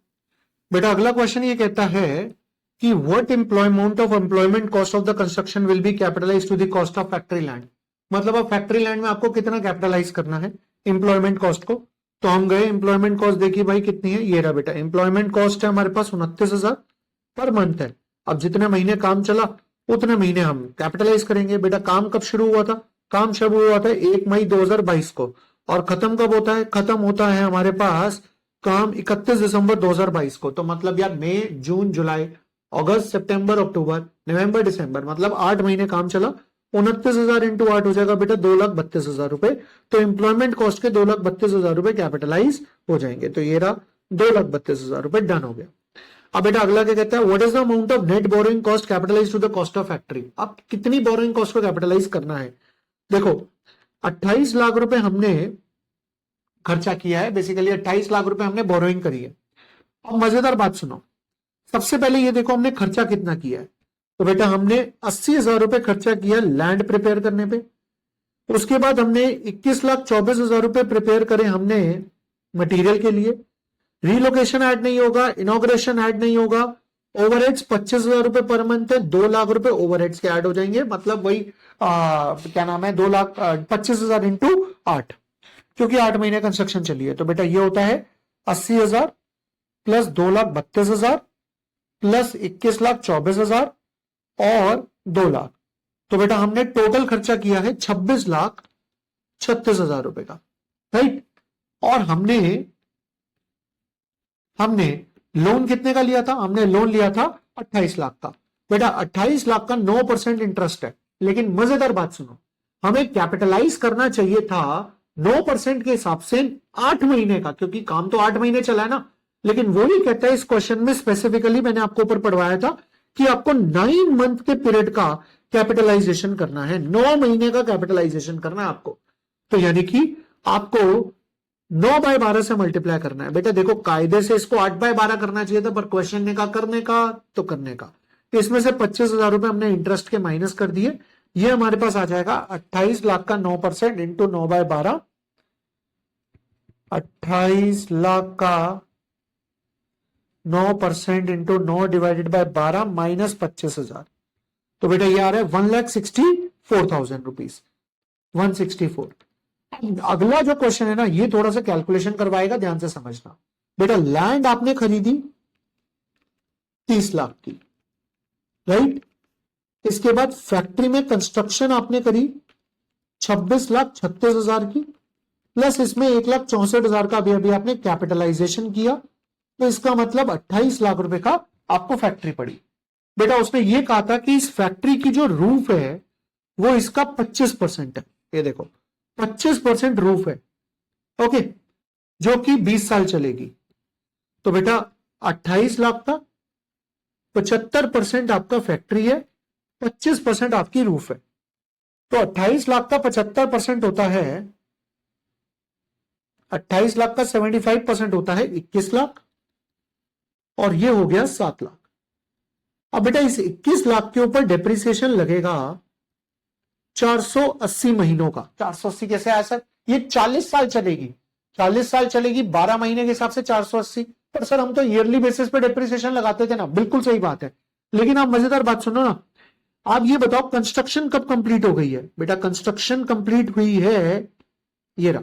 बेटा अगला क्वेश्चन ये कहता है कि what employment of employment cost of the construction will be capitalise to the cost of factory land, मतलब अब फैक्ट्री लैंड में आपको कितना कैपिटलाइज करना है एम्प्लॉयमेंट कॉस्ट को। तो हम गए एम्प्लॉयमेंट कॉस्ट, देखिए भाई कितनी है, ये रहा बेटा एम्प्लॉयमेंट कॉस्ट है हमारे पास 29,000 पर मंथ है। अब जितने महीने काम चला उतने महीने हम कैपिटलाइज करेंगे। बेटा काम कब शुरू हुआ था, काम शुरू हुआ था 1 मई 2022 को, और खत्म कब होता है, खत्म होता है हमारे पास काम 31 दिसंबर 2022 को। तो मतलब यार मई जून जुलाई अगस्त सितंबर अक्टूबर नवंबर दिसंबर, मतलब 8 महीने काम चला, 29,000 इंटू 8 हो जाएगा बेटा 2,32,000 रुपए। तो एम्प्लॉयमेंट कॉस्ट के 2,32,000 रुपए कैपिटलाइज हो जाएंगे। तो ये रहा 2,32,000 रुपए डन हो गया। अब बेटा अगला क्या कहता है, what is the amount of net borrowing cost capitalise to the cost of factory. अब कितनी बोरोइंग कॉस्ट को कैपिटलाइज करना है, देखो 28 लाख रुपए हमने खर्चा किया है, बेसिकली 28 लाख रुपए हमने बोरोइंग करी है। अब मजेदार बात सुनो, सबसे पहले ये देखो हमने खर्चा कितना किया है। तो बेटा हमने 80,000 रुपए खर्चा किया लैंड प्रिपेयर करने पे, उसके बाद हमने 21,24,000 रुपए प्रिपेयर करे हमने मटेरियल के लिए। रीलोकेशन ऐड नहीं होगा, इनॉग्रेशन ऐड नहीं होगा, ओवरहेड्स 25,000 रुपए पर मंथ है, 2 लाख रुपए ओवरहेड्स के ऐड हो जाएंगे, मतलब वही क्या नाम है 2,25,000 इंटू 8, क्योंकि 8 महीने कंस्ट्रक्शन चली है। तो बेटा ये होता है 80,000 प्लस 2,32,000 प्लस 21,24,000 और 2 लाख। तो बेटा हमने टोटल खर्चा किया है 26,36,000 रुपए का, राइट। और हमने लोन कितने का लिया था? हमने लोन लिया था 28 लाख का। बेटा 28 लाख का 9% इंटरेस्ट है, लेकिन मजेदार बात सुनो, हमें कैपिटलाइज करना चाहिए था 9% के हिसाब से 8 महीने का, क्योंकि काम तो 8 महीने चला है ना। लेकिन वो ही कहता है इस क्वेश्चन में स्पेसिफिकली, मैंने आपको ऊपर पढ़वाया था कि आपको 9 मंथ के पीरियड का कैपिटलाइजेशन करना है, 9 महीने का कैपिटलाइजेशन करना है आपको। तो यानी कि आपको 9/12 से मल्टीप्लाई करना है। बेटा देखो कायदे से इसको 8/12 करना चाहिए था, पर क्वेश्चन ने कहा करने का तो करने का। इसमें से 25,000 रुपए हमने इंटरेस्ट के माइनस कर दिए, ये हमारे पास आ जाएगा 28 लाख का 9% इंटू 9/12, 28 लाख का 9% इंटू 9 डिवाइडेड बाय 12 माइनस 25,000। तो बेटा ये आ रहा है 1,64,000 रुपीज, 164। अगला जो क्वेश्चन है ना, ये थोड़ा सा कैलकुलेशन करवाएगा, ध्यान से समझना। बेटा लैंड आपने खरीदी 30 लाख की, राइट। इसके बाद फैक्ट्री में कंस्ट्रक्शन आपने करी 26,36,000 की, प्लस इसमें 1,64,000 का अभी आपने कैपिटलाइजेशन किया, तो इसका मतलब 28 लाख रुपए का आपको फैक्ट्री पड़ी। बेटा उसने ये कहा था कि इस फैक्ट्री की जो रूफ है वो इसका 25% है, ये देखो 25% रूफ है, ओके, जो कि 20 साल चलेगी। तो बेटा 28 लाख का 75% आपका फैक्ट्री है, 25% आपकी रूफ है। तो 28 लाख का 75% होता है, 28 लाख का 75% होता है 21 लाख, और ये हो गया 7 लाख। अब बेटा इस 21 लाख के ऊपर डेप्रिसिएशन लगेगा 480 महीनों का। 480 कैसे आया सर? ये 40 साल चलेगी, 40 साल चलेगी, 12 महीने के हिसाब से 480। पर सर हम तो ईयरली बेसिस पे डेप्रिसिएशन लगाते थे ना। बिल्कुल सही बात है, लेकिन आप मजेदार बात सुनो ना, आप ये बताओ कंस्ट्रक्शन कब कंप्लीट हो गई है? बेटा कंस्ट्रक्शन कंप्लीट हुई है, ये रहा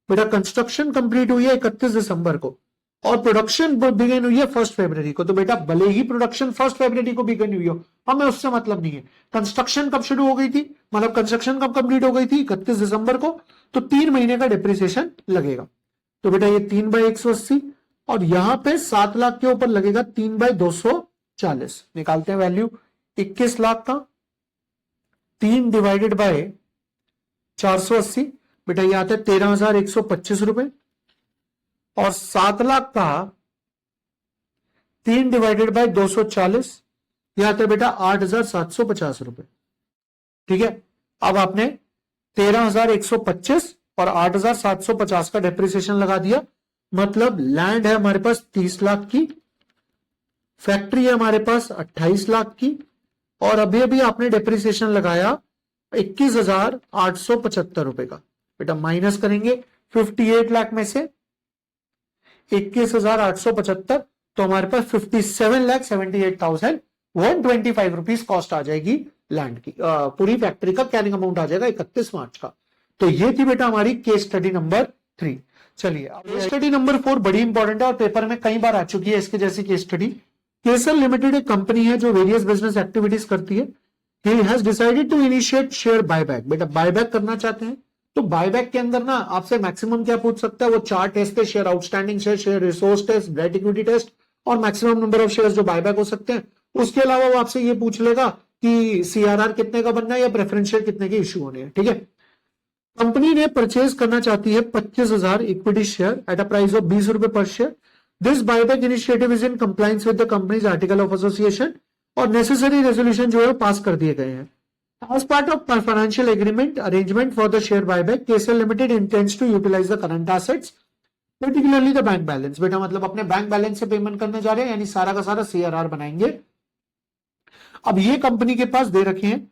बेटा, कंस्ट्रक्शन कंप्लीट हुई है 31 दिसंबर को, और प्रोडक्शन बिगिन हुई है 1 फरवरी को। तो बेटा भले ही प्रोडक्शन 1 फरवरी को बिगिन हुई हो, हमें उससे मतलब नहीं है। कंस्ट्रक्शन कब शुरू हो गई थी, मतलब कंस्ट्रक्शन कब कंप्लीट हो गई थी? 31 दिसंबर को। तो 3 महीने का डिप्रिसिएशन लगेगा। तो बेटा ये 3/180, और यहां पे 7 लाख के ऊपर लगेगा 3/240। निकालते हैं वैल्यू, 21 लाख का 3 डिवाइडेड बाय 480, बेटा ये आता है 13,125 रुपए, और 7 लाख का 3 डिवाइडेड बाय 240, यह आता है बेटा 8,750 रुपए। ठीक है, अब आपने 13,125 और 8,750 का डेप्रिसिएशन लगा दिया, मतलब लैंड है हमारे पास 30 लाख की, फैक्ट्री है हमारे पास 28 लाख की, और अभी अभी आपने डेप्रिसिएशन लगाया 21,875 रुपए का। बेटा माइनस करेंगे 58 लाख में से 21,875, तो हमारे पास 57,78,125 रुपीज कॉस्ट आ जाएगी लैंड की। पूरी फैक्ट्री का कैरिंग अमाउंट आ जाएगा 31 मार्च का। तो ये थी बेटा हमारी केस स्टडी नंबर 3। चलिए केस स्टडी नंबर 4 बड़ी इंपॉर्टेंट है और पेपर में कई बार आ चुकी है इसके जैसी केस स्टडी। केसर लिमिटेड एक कंपनी है जो वेरियस बिजनेस एक्टिविटीज करती है। He has decided to initiate share buyback. बेटा बायबैक करना चाहते हैं तो बायबैक के अंदर ना आपसे मैक्सिमम क्या पूछ सकता है, वो 4 टेस्ट है, share outstanding share resource test, debt equity test, और मैक्सिमम नंबर ऑफ शेयर्स जो बायबैक हो सकते हैं। उसके अलावा वो आपसे ये पूछ लेगा कि सीआरआर कितने का बनना है या प्रेफरेंस शेयर कितने के इश्यू होने हैं। ठीक है, कंपनी ने परचेज करना चाहती है 25,000 equity share at a price of 20 रुपए पर share. This buyback initiative is in compliance with the companies article of association, और नेसेसरी रेजोल्यूशन जो है पास कर दिए गए हैं। As part of financial agreement arrangement for the share buyback, KSL Limited intends to utilize the current assets, particularly the bank balance। बेटा मतलब अपने बैंक बैलेंस से पेमेंट करने जा रहे हैं, यानी सारा का सारा CRR बनाएंगे। अब ये कंपनी के पास दे रखे हैं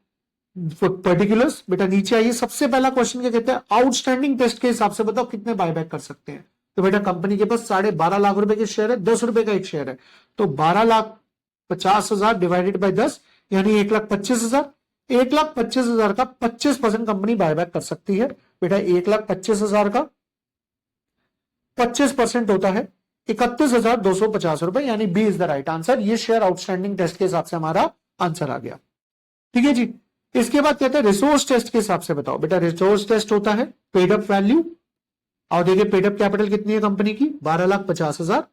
पर्टिकुलर्स। बेटा नीचे आइए, सबसे पहला क्वेश्चन क्या कहते हैं, आउटस्टैंडिंग टेस्ट के हिसाब से बताओ कितने बायबैक कर सकते हैं। तो बेटा कंपनी के पास 12.5 लाख रुपए के शेयर है, 10 रुपए का एक शेयर है, तो 12,50,000 डिवाइडेड बाय 10 यानी 1,25,000। 1,25,000 का 25% कंपनी बायबैक कर सकती है। बेटा 1,25,000 का 25% होता है 31,250 रुपए, यानी B is the right answer. ये शेयर आउटस्टैंडिंग टेस्ट के हिसाब से हमारा आंसर आ गया। ठीक है जी। इसके बाद कहते हैं रिसोर्स टेस्ट के हिसाब से बताओ। बेटा रिसोर्स टेस्ट होता है पेड अप वैल्यू, और देखिए पेड अप कैपिटल कितनी है कंपनी की, 12,50,000,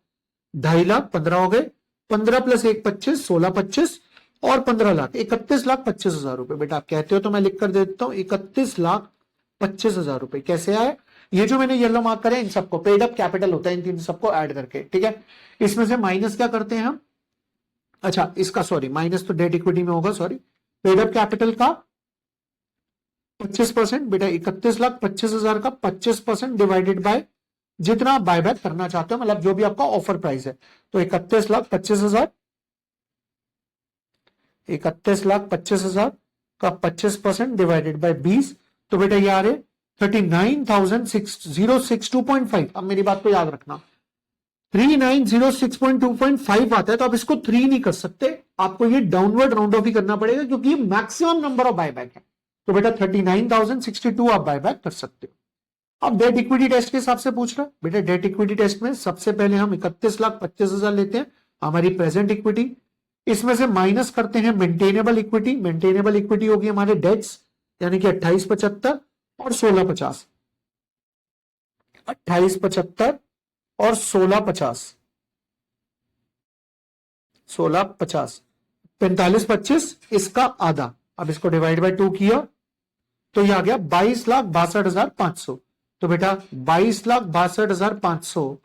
2.5 लाख 15 हो गए, 15 + 1 25, 16 25 और 15 लाख 31,25,000 रुपए। बेटा आप कहते हो तो मैं लिख कर दे देता हूं 31,25,000 रुपए। कैसे आए, ये जो मैंने येलो मार्क करे इन सबको पेड अप कैपिटल होता है, इन तीन सबको ऐड करके। ठीक है, इसमें से माइनस क्या करते हैं हम, अच्छा इसका सॉरी माइनस तो डेट इक्विटी में होगा, सॉरी पेड अप कैपिटल का 25%। बेटा 31,25,000 का 25% डिवाइडेड बाय जितना बायबैक करना चाहते हो, मतलब जो भी आपका ऑफर प्राइस है, तो 31,25,000, 31,25,000 का 25% डिवाइडेड बाय 20, तो बेटा ये आ रहे 39,062.5। अब मेरी बात को याद रखना, 39,062.5 आता है, तो आप इसको 3 नहीं कर सकते, आपको ये डाउनवर्ड राउंड ऑफ ही करना पड़ेगा क्योंकि ये मैक्सिमम नंबर ऑफ बायबैक है। तो बेटा 39,062 आप बायबैक कर सकते हो। अब डेट इक्विटी टेस्ट के हिसाब से पूछ रहा है। बेटा डेट इक्विटी टेस्ट में सबसे पहले हम 31,25,000 लेते हैं हमारी प्रेजेंट इक्विटी, इसमें से माइनस करते हैं मेंटेनेबल इक्विटी। मेंटेनेबल इक्विटी होगी हमारे डेट्स, यानी कि 28,75 और 16,50, 28,75 और 16,50, 16,50, 45,25 इसका आधा। अब इसको डिवाइड बाय 2 किया तो ये आ गया 22,62,500। तो बेटा 22,62,500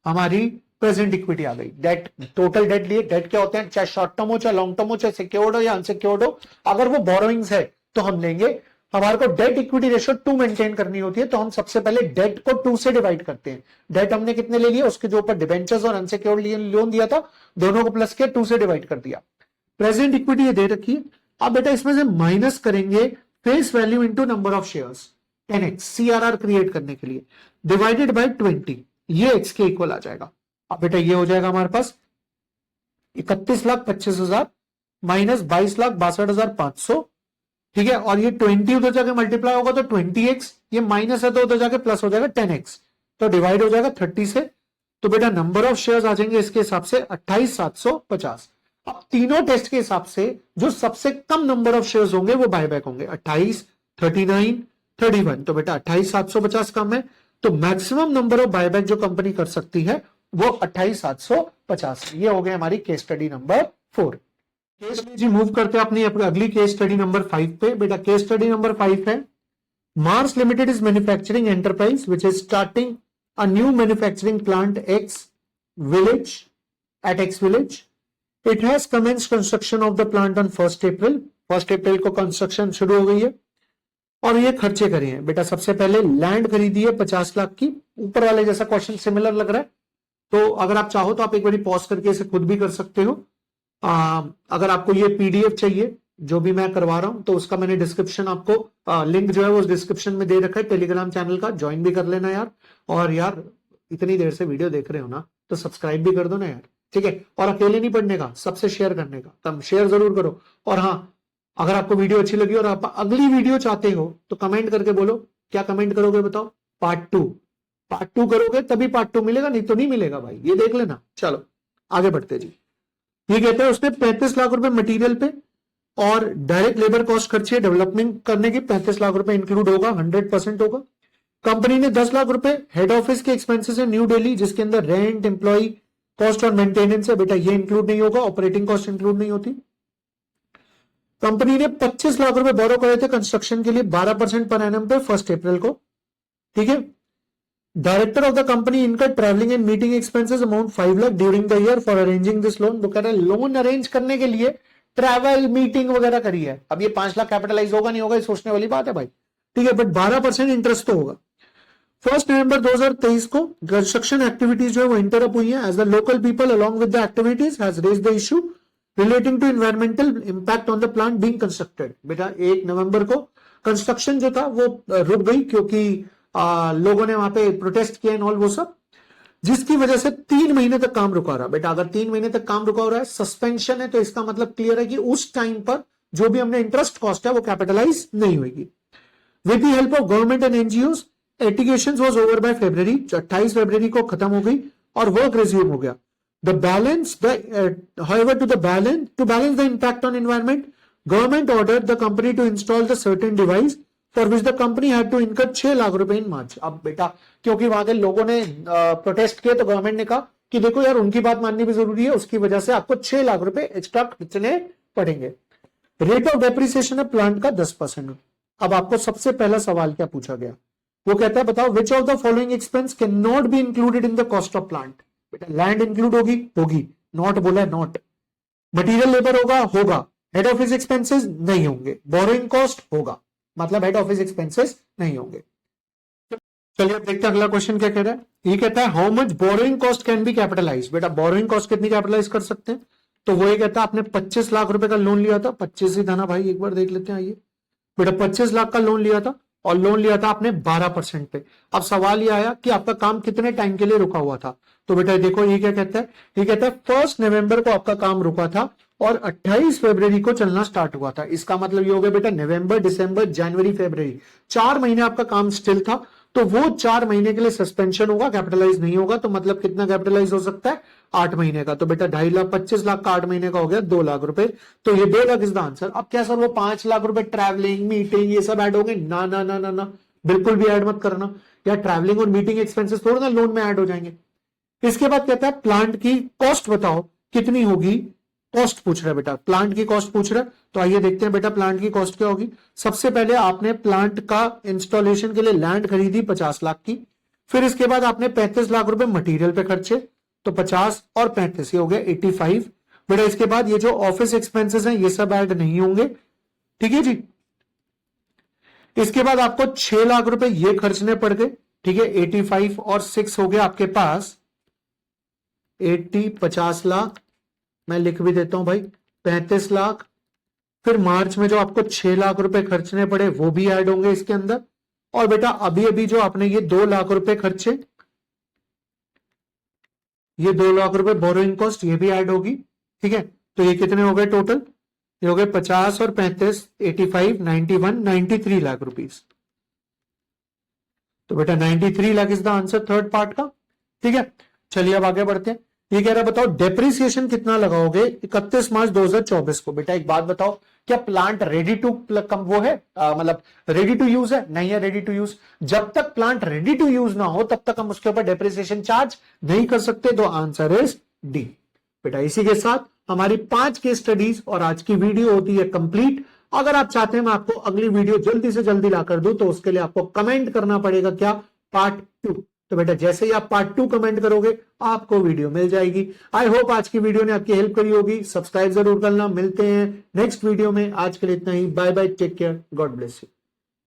हमारी प्रेजेंट इक्विटी आ गई। डेट, टोटल डेट लिए, डेट क्या होते हैं, चाहे शॉर्ट टर्म हो, चाहे लॉन्ग टर्म हो, चाहे सिक्योर्ड हो या अनसिक्योर्ड हो, अगर वो बोरोइंग्स है तो हम लेंगे। हमारे को डेट इक्विटी रेशियो 2 मेंटेन करनी होती है, तो हम सबसे पहले डेट को 2 से डिवाइड करते हैं। डेट हमने कितने ले लिए, उसके जो ऊपर डिबेंचर्स और अनसिक्योर्ड लोन दिया था, दोनों को प्लस किया, 2 से डिवाइड कर दिया। प्रेजेंट इक्विटी ये दे रखी है। अब बेटा इसमें से माइनस करेंगे face value into number of shares, 10x CRR create करने के लिए, डिवाइडेड बाय 20, ये x के इक्वल आ जाएगा। अब बेटा ये हो जाएगा हमारे पास 31,25,000 माइनस 22,62,500। ठीक है, और ये 20 उधर जाके मल्टीप्लाई होगा तो 20x, ये माइनस है तो उधर जाके प्लस हो जाएगा 10x, तो डिवाइड हो जाएगा 30 से। तो बेटा नंबर ऑफ शेयर्स आ जाएंगे इसके हिसाब से 28,750। अब तीनों टेस्ट के हिसाब से जो सबसे कम नंबर ऑफ शेयर्स होंगे वो बायबैक होंगे, 28, 39, 31। तो बेटा 28,750 कम है, तो मैक्सिमम नंबर ऑफ बायबैक जो कंपनी कर सकती है वो 28,750। ये हो गई हमारी केस स्टडी नंबर 4। केस जी मूव करते हैं अपनी अगली केस स्टडी नंबर 5 पे। बेटा केस स्टडी नंबर 5 है, Mars limited is manufacturing enterprise which is starting a new manufacturing plant X village at X village. It has commenced construction of the plant on 1st April. 1st April को construction शुरू हो गई है, और ये खर्चे करे हैं। बेटा सबसे पहले लैंड खरीदी है 50 लाख की। ऊपर वाले जैसा क्वेश्चन सिमिलर लग रहा है, तो अगर आप चाहो तो आप एक बार पॉज करके इसे खुद भी कर सकते हो। अगर आपको ये PDF चाहिए जो भी मैं करवा रहा हूं, तो उसका मैंने डिस्क्रिप्शन आपको लिंक जो है वो डिस्क्रिप्शन में दे रखा है, टेलीग्राम चैनल का ज्वाइन भी कर लेना यार। और यार इतनी देर से वीडियो देख रहे हो ना, तो सब्सक्राइब भी कर दो ना यार, ठीक है। और अकेले नहीं पढ़ने का, सबसे शेयर करने का, तब शेयर जरूर करो। और हाँ, अगर आपको वीडियो अच्छी लगी और आप अगली वीडियो चाहते हो तो कमेंट करके बोलो। क्या कमेंट करोगे बताओ, पार्ट 2। पार्ट 2 करोगे तभी पार्ट 2 मिलेगा, नहीं तो नहीं मिलेगा भाई, ये देख लेना। चलो आगे बढ़ते जी। ये कहते हैं उसने 35 लाख रुपए मटेरियल पे और डायरेक्ट लेबर कॉस्ट खर्चे डेवलपमेंट करने की 35 लाख रुपए इंक्लूड होगा, 100% होगा। कंपनी ने 10 लाख रुपए हेड ऑफिस के एक्सपेंसेस है न्यू दिल्ली, जिसके अंदर रेंट, एम्प्लॉय कॉस्ट और मेंटेनेंस है। बेटा ये इंक्लूड नहीं होगा, ऑपरेटिंग कॉस्ट इंक्लूड नहीं होती। कंपनी ने 25 लाख रुपए बोरो करे थे कंस्ट्रक्शन के लिए 12% पर एनम पे 1 अप्रैल को, ठीक है। डायरेक्टर ऑफ द कंपनी इनका travelling and meeting expenses amount 5 lakh during the year for arranging this loan. वो कह रहे हैं लोन अरेंज करने के लिए ट्रैवल मीटिंग वगैरह करी है। अब ये 5 लाख कैपिटलाइज होगा नहीं होगा, ये सोचने वाली बात है भाई, ठीक है। बट 12% इंटरेस्ट तो होगा। 1 नवंबर 2023 को कंस्ट्रक्शन एक्टिविटीज जो है वो इंटरअप हुई है, as the local people along with the activities has raised the issue relating to environmental impact on the plant being constructed. बेटा 1 नवंबर को कंस्ट्रक्शन जो था वो रुक गई क्योंकि लोगों ने वहां पे प्रोटेस्ट किया एंड ऑल वो सब, जिसकी वजह से 3 महीने तक काम रुका रहा। बेटा अगर 3 महीने तक काम रुका हो रहा है, सस्पेंशन है, तो इसका मतलब क्लियर है कि उस टाइम पर जो भी हमने इंटरेस्ट कॉस्ट है वो कैपिटलाइज नहीं होगी। With the help of government and NGOs litigation was over by February, 28 फरवरी को खत्म हो गई और वर्क रिज्यूम हो गया। The balance however to balance the impact on environment, government ordered the company to install the certain device for which the company had to incur 6 lakh रुपए इन मार्च। अब बेटा क्योंकि वहां के लोगों ने प्रोटेस्ट किए तो गवर्नमेंट ने कहा कि देखो यार उनकी बात माननी भी जरूरी है, उसकी वजह से आपको 6 लाख रुपए एक्स्ट्रा खर्चने पड़ेंगे। रेट ऑफ डेप्रिसिएशन है प्लांट का 10%। अब आपको सबसे पहला सवाल क्या पूछा गया, वो कहता है बताओ विच of the following expense can not be included in the cost of plant. बेटा लैंड इंक्लूड होगी, नॉट बोला है, नॉट। मटीरियल लेबर होगा। हेड ऑफिस एक्सपेंसेस नहीं होंगे। बोरोइंग कॉस्ट होगा, मतलब हेड ऑफिस एक्सपेंसेस नहीं होंगे। चलिए अब देखते हैं अगला क्वेश्चन क्या कह रहा है। ये कहता है how much borrowing cost can be capitalise. बेटा बोरोइंग कॉस्ट कितनी कैपिटलाइज कर सकते हैं, तो वो ये कहता है आपने 25 लाख रुपए का लोन लिया था, 25 ही था ना भाई, एक बार देख लेते हैं। आइए बेटा 25 लाख का लोन लिया था और लोन लिया था आपने 12% पे। अब सवाल ये आया कि आपका काम कितने टाइम के लिए रुका हुआ था, तो बेटा देखो ये क्या कहता है, ये कहता है 1 नवंबर को आपका काम रुका था और 28 फरवरी को चलना स्टार्ट हुआ था। इसका मतलब ये हो गया बेटा नवंबर, दिसंबर, जनवरी, फरवरी, 4 महीने आपका काम स्टिल था, तो वो 4 महीने के लिए सस्पेंशन होगा, कैपिटलाइज नहीं होगा। तो मतलब कितना कैपिटलाइज हो सकता है, 8 महीने का। तो बेटा 2.5 लाख 25 लाख का 8 महीने का हो गया 2 लाख रुपए। तो ये 2 लाख इज द आंसर। अब क्या सर वो 5 लाख रुपए ट्रैवलिंग मीटिंग ये सब ऐड होंगे, ना ना ना ना ना, बिल्कुल भी ऐड मत करना। या ट्रैवलिंग और मीटिंग एक्सपेंसेस थोड़ा ना लोन में ऐड हो जाएंगे। इसके बाद कहता है प्लांट की कॉस्ट बताओ कितनी होगी, कॉस्ट पूछ रहा है बेटा, प्लांट की कॉस्ट पूछ रहा है। तो आइए देखते हैं बेटा प्लांट की कॉस्ट क्या होगी। सबसे पहले आपने प्लांट का इंस्टॉलेशन के लिए लैंड खरीदी 50 लाख की, फिर इसके बाद आपने 35 लाख रुपए मटेरियल पे खर्चे, तो 50 और 35 ये हो गया 85। बेटा इसके बाद ये जो ऑफिस एक्सपेंसेस हैं ये सब ऐड नहीं होंगे, ठीक है जी। इसके बाद आपको 6 लाख रुपए ये खर्चने पड़ गए, ठीक है। 85 और 6 हो गया आपके पास 80, 50 लाख, मैं लिख भी देता हूं भाई 35 लाख। फिर मार्च में जो आपको 6 लाख रुपए खर्चने पड़े वो भी ऐड होंगे इसके अंदर। और बेटा अभी अभी जो आपने ये 2 लाख रुपए खर्चे, ये 2 लाख रुपए बोरोइंग कॉस्ट ये भी ऐड होगी, ठीक है। तो ये कितने हो गए टोटल, ये हो गए 50 और 35, 85, 91, 93 लाख रुपीस। तो बेटा 93 lakh is the answer third part का, ठीक है। चलिए अब आगे बढ़ते हैं। ये कह रहा है बताओ डेप्रिसिएशन कितना लगाओगे 31 मार्च 2024 को। बेटा एक बात बताओ, क्या प्लांट रेडी टू वो है, मतलब रेडी टू यूज है? नहीं है रेडी टू यूज। जब तक प्लांट रेडी टू यूज ना हो तब तक हम उसके ऊपर डेप्रिसिएशन चार्ज नहीं कर सकते। तो आंसर इज डी। बेटा इसी के साथ हमारी 5 केस स्टडीज और आज की वीडियो होती है कंप्लीट। अगर आप चाहते हैं मैं आपको अगली वीडियो जल्दी से जल्दी ला कर दूं तो उसके लिए आपको कमेंट करना पड़ेगा क्या, पार्ट 2। तो बेटा जैसे ही आप पार्ट 2 कमेंट करोगे आपको वीडियो मिल जाएगी। आई होप आज की वीडियो ने आपकी हेल्प करी होगी। सब्सक्राइब जरूर करना। मिलते हैं नेक्स्ट वीडियो में। आज के लिए इतना ही। Bye bye, take care, God bless you.